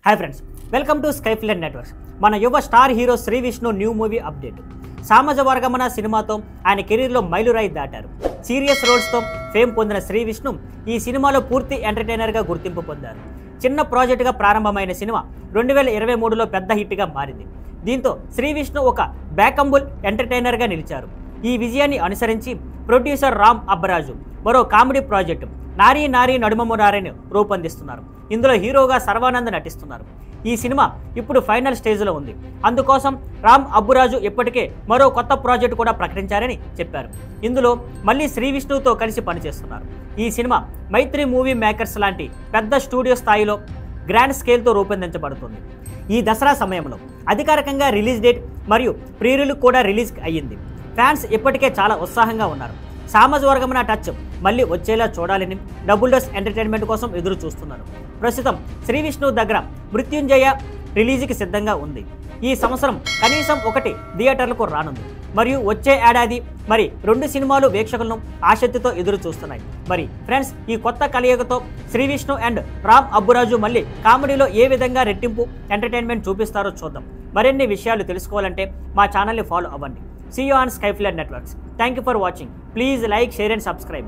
Hi friends, welcome to స్కైఫ్లెట్ networks. మన యువ star hero Shri Vishnu new movie update. సామాజ వర్గమన సినిమాతో ఆయన కెరీర్లో మైలురాయి దాటారు. సీరియస్ రోల్స్తో ఫేమ్ పొందిన శ్రీ విష్ణు ఈ సినిమాలో పూర్తి ఎంటర్టైనర్గా గుర్తింపు పొందారు. చిన్న ప్రాజెక్టుగా ప్రారంభమైన సినిమా 2023లో పెద్ద హిట్గా మారింది. దీంతో శ్రీ విష్ణు ఒక బ్యాకంబుల్ ఎంటర్టైనర్గా నిలిచారు. ఈ విజయాన్ని అనుసరించి ప్రొడ్యూసర్ రామ్ అబ్బరాజు మరో కామెడీ ప్రాజెక్టు నారీ నారీ నడుమము నారిని రూపొందిస్తున్నారు. ఇందులో హీరోగా సర్వానంద్ నటిస్తున్నారు. ఈ సినిమా ఇప్పుడు ఫైనల్ స్టేజ్లో ఉంది. అందుకోసం రామ్ అబ్బురాజు ఇప్పటికే మరో కొత్త ప్రాజెక్టు కూడా ప్రకటించారని చెప్పారు. ఇందులో మళ్ళీ శ్రీ విష్ణుతో కలిసి పనిచేస్తున్నారు. ఈ సినిమా మైత్రి మూవీ మేకర్స్ లాంటి పెద్ద స్టూడియో స్థాయిలో గ్రాండ్ స్కేల్తో రూపొందించబడుతుంది. ఈ దసరా సమయంలో అధికారికంగా రిలీజ్ డేట్ మరియు ప్రీరిలీజ్ కూడా రిలీజ్ అయ్యింది. ఫ్యాన్స్ ఇప్పటికే చాలా ఉత్సాహంగా ఉన్నారు. సామాజ వర్గమన టచ్ మళ్ళీ వచ్చేలా చూడాలని డబుల్ డోస్ ఎంటర్టైన్మెంట్ కోసం ఎదురు చూస్తున్నారు. ప్రస్తుతం శ్రీ విష్ణు దగ్గర మృత్యుంజయ రిలీజ్కి సిద్ధంగా ఉంది. ఈ సంవత్సరం కనీసం 1 థియేటర్లకు రానుంది. మరియు వచ్చే ఏడాది మరి 2 సినిమాలు వీక్షకులను ఆసక్తితో ఎదురు చూస్తున్నాయి. మరి ఫ్రెండ్స్, ఈ కొత్త కలయికతో శ్రీ విష్ణు అండ్ రామ్ అబ్బురాజు మళ్ళీ కామెడీలో ఏ విధంగా రెట్టింపు ఎంటర్టైన్మెంట్ చూపిస్తారో చూద్దాం. మరిన్ని విషయాలు తెలుసుకోవాలంటే మా ఛానల్ని ఫాలో అవ్వండి. See you on Skyflare Networks. Thank you for watching. Please like, share and subscribe.